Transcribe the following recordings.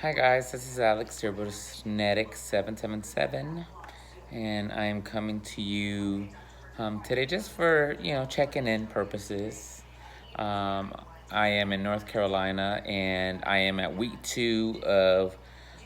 Hi guys, this is Alex, your Genetic 777, and I am coming to you today just for checking in purposes. Um, I am in North Carolina, and I am at week 2 of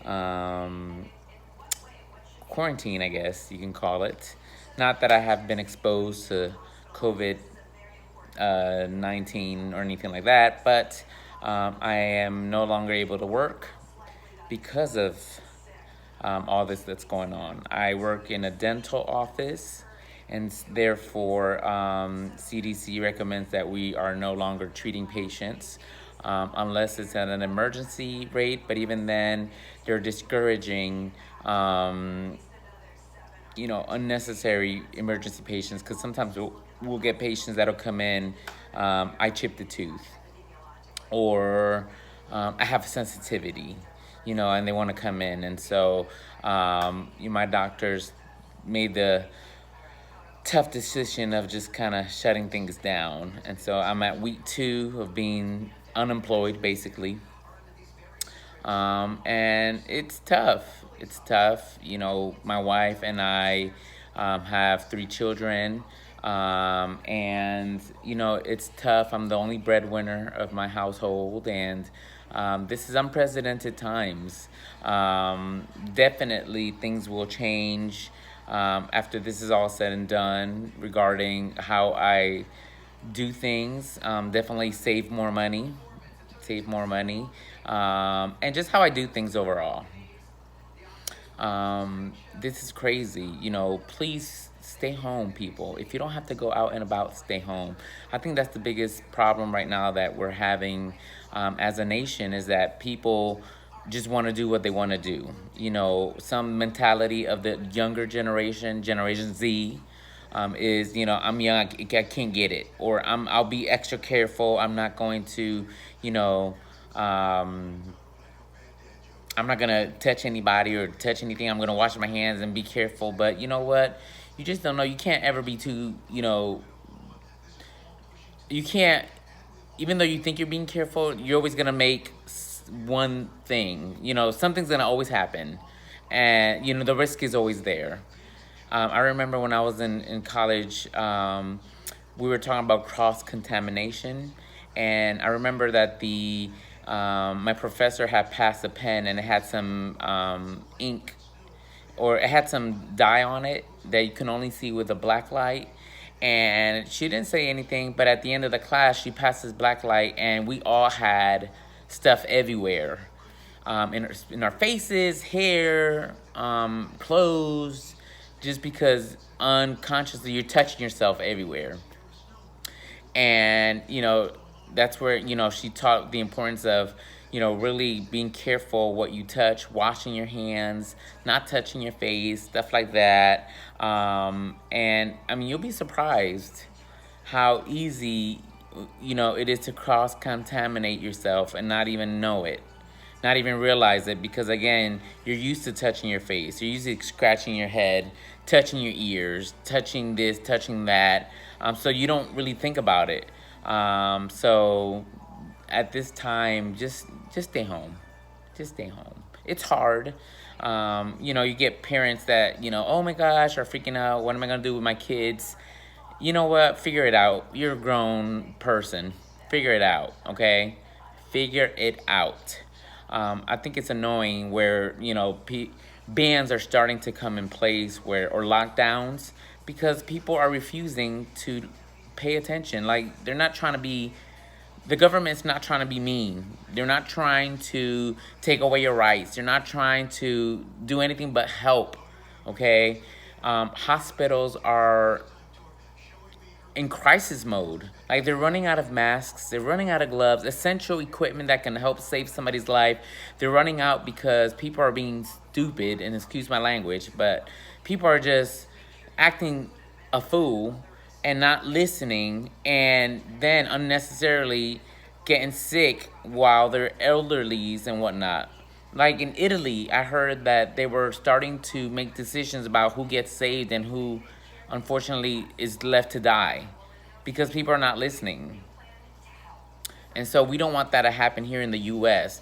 um, quarantine, I guess you can call it. Not that I have been exposed to COVID 19 or anything like that, but I am no longer able to work because of all this that's going on. I work in a dental office, and therefore, CDC recommends that we are no longer treating patients unless it's at an emergency rate. But even then, they're discouraging, unnecessary emergency patients because sometimes we'll get patients that'll come in. I chipped a tooth, or I have a sensitivity, and they want to come in. And so my doctors made the tough decision of just kind of shutting things down. And so I'm at week 2 of being unemployed, basically. And it's tough. It's tough. My wife and I have 3 children. And it's tough. I'm the only breadwinner of my household, and this is unprecedented times. Definitely things will change after this is all said and done regarding how I do things. Definitely save more money, and just how I do things overall. This is crazy. Please stay home, people. If you don't have to go out and about, stay home. I think that's the biggest problem right now that we're having as a nation, is that people just want to do what they want to do. Some mentality of the younger generation, Generation Z, is, I'm young, I can't get it, or I'll be extra careful. I'm not going to, you know, um, I'm not gonna touch anybody or touch anything. I'm gonna wash my hands and be careful. But you know what? You just don't know. You can't ever be too, you can't, even though you think you're being careful, you're always gonna make one thing. Something's gonna always happen. And, the risk is always there. I remember when I was in college, we were talking about cross contamination, and I remember that the my professor had passed a pen, and it had some ink, or it had some dye on it that you can only see with a black light. And she didn't say anything, but at the end of the class, she passed this black light, and we all had stuff everywhere, in our faces, hair, clothes, just because unconsciously you're touching yourself everywhere. And that's where she taught the importance of really being careful what you touch, washing your hands, not touching your face, stuff like that. And I mean, you'll be surprised how easy it is to cross contaminate yourself and not even know it, not even realize it, because again, you're used to touching your face, you're used to scratching your head, touching your ears, touching this, touching that. So you don't really think about it. So at this time, just stay home. Just stay home. It's hard. You get parents that, oh my gosh, are freaking out. What am I gonna do with my kids? You know what? Figure it out. You're a grown person. Figure it out, okay? Figure it out. I think it's annoying where, bans are starting to come in place, or lockdowns, because people are refusing to pay attention. Like, they're not trying to be, the government's not trying to be mean. They're not trying to take away your rights. They're not trying to do anything but help, okay? Hospitals are in crisis mode. Like, they're running out of masks, they're running out of gloves, essential equipment that can help save somebody's life. They're running out because people are being stupid, and excuse my language, but people are just acting a fool and not listening, and then unnecessarily getting sick while they're elderlies and whatnot. Like in Italy, I heard that they were starting to make decisions about who gets saved and who, unfortunately, is left to die, because people are not listening. And so we don't want that to happen here in the U.S.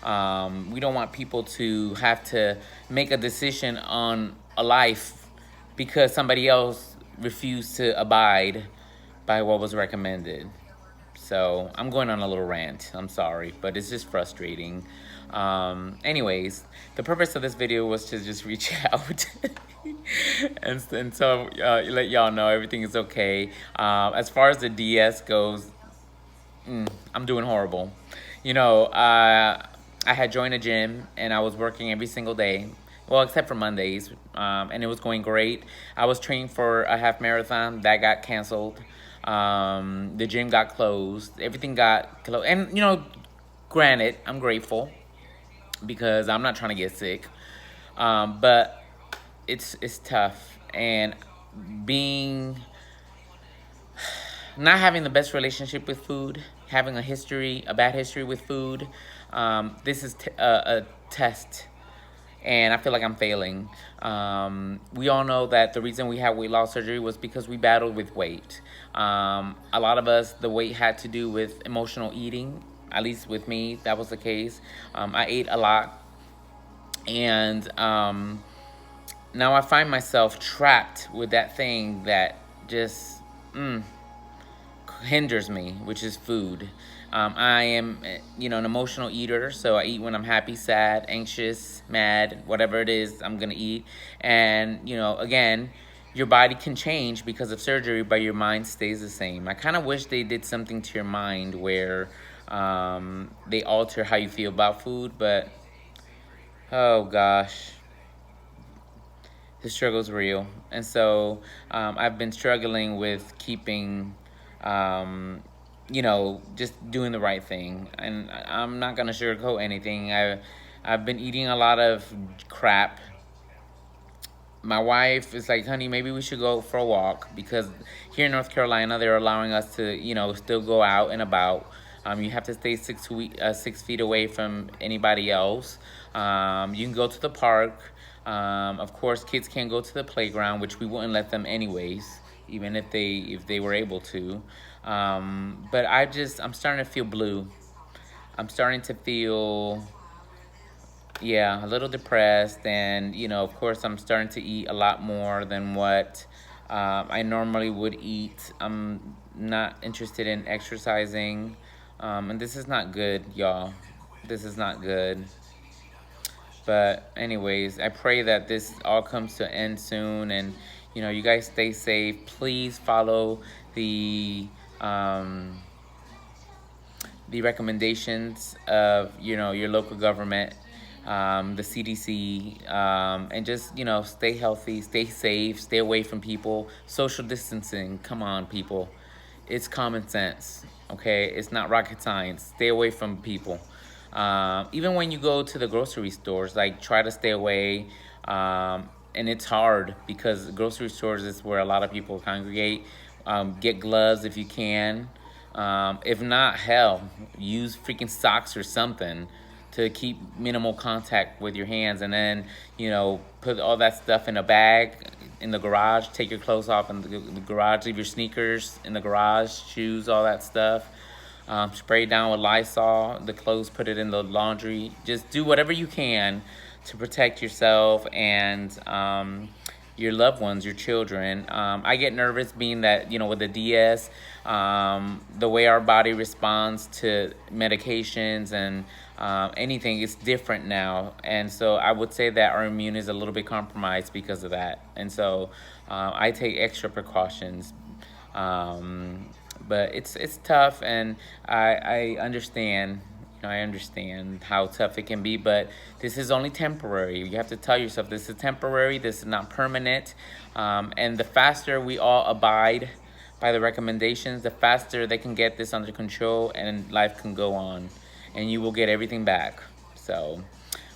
We don't want people to have to make a decision on a life because somebody else refused to abide by what was recommended. So I'm going on a little rant. I'm sorry, but it's just frustrating. Anyways, the purpose of this video was to just reach out and so let y'all know everything is okay. As far as the DS goes, I'm doing horrible. You know, I had joined a gym and I was working every single day. Well, except for Mondays, and it was going great. I was training for a half marathon that got canceled. The gym got closed. Everything got closed. And, you know, granted, I'm grateful because I'm not trying to get sick. But it's tough. And being not having the best relationship with food, having a bad history with food, this is a test, and I feel like I'm failing. We all know that the reason we had weight loss surgery was because we battled with weight. A lot of us, the weight had to do with emotional eating. At least with me, that was the case. I ate a lot, and now I find myself trapped with that thing that just hinders me, which is food. I am, you know, an emotional eater, so I eat when I'm happy, sad, anxious, mad, whatever it is, I'm gonna eat. And, you know, again, your body can change because of surgery, but your mind stays the same. I kind of wish they did something to your mind where they alter how you feel about food, but oh gosh, the struggle's real. And so I've been struggling with keeping, you know, just doing the right thing. And I'm not gonna sugarcoat anything. I've been eating a lot of crap. My wife is like, honey, maybe we should go for a walk, because here in North Carolina, they're allowing us to, you know, still go out and about. You have to stay 6 feet away from anybody else. You can go to the park. Of course, kids can't go to the playground, which we wouldn't let them anyways, even if they were able to. But I'm starting to feel blue. I'm starting to feel, yeah, a little depressed. And, you know, of course, I'm starting to eat a lot more than what I normally would eat. I'm not interested in exercising. And this is not good, y'all. This is not good. But anyways, I pray that this all comes to an end soon, and you know, you guys stay safe. Please follow the recommendations of, you know, your local government, the CDC, and just, you know, stay healthy, stay safe, stay away from people. Social distancing, come on, people. It's common sense, okay? It's not rocket science. Stay away from people. Even when you go to the grocery stores, like, try to stay away. And it's hard because grocery stores is where a lot of people congregate. Get gloves if you can. If not, hell, use freaking socks or something to keep minimal contact with your hands. And then, you know, put all that stuff in a bag in the garage. Take your clothes off in the garage. Leave your sneakers in the garage, shoes, all that stuff. Spray down with Lysol, the clothes, put it in the laundry. Just do whatever you can to protect yourself and your loved ones, your children. I get nervous being that, you know, with the DS, the way our body responds to medications and anything is different now. And so I would say that our immune is a little bit compromised because of that. And so I take extra precautions. But it's tough, and I understand. You know, I understand how tough it can be, but this is only temporary. You have to tell yourself this is temporary. This is not permanent. And the faster we all abide by the recommendations, the faster they can get this under control, and life can go on, and you will get everything back. So,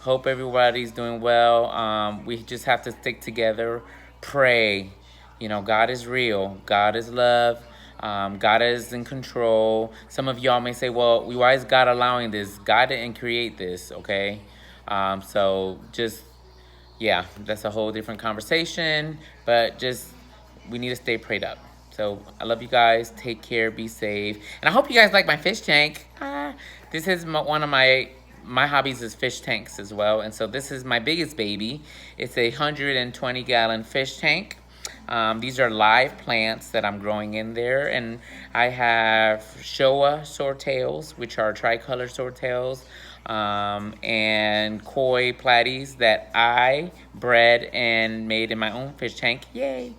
hope everybody's doing well. We just have to stick together, pray. You know, God is real. God is love. God is in control. Some of y'all may say, well, why is God allowing this? God didn't create this, okay? So just, yeah, that's a whole different conversation. But just, we need to stay prayed up. So I love you guys. Take care. Be safe. And I hope you guys like my fish tank. This is one of my my hobbies is fish tanks as well. And so this is my biggest baby. It's a 120-gallon fish tank. These are live plants that I'm growing in there. And I have Showa swordtails, which are tricolor swordtails, and koi platies that I bred and made in my own fish tank. Yay!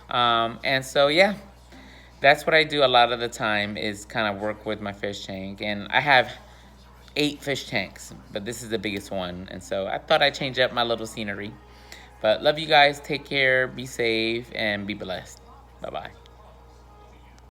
And so, yeah, that's what I do a lot of the time is kind of work with my fish tank. And I have 8 fish tanks, but this is the biggest one. And so I thought I'd change up my little scenery. But love you guys. Take care. Be safe and be blessed. Bye-bye.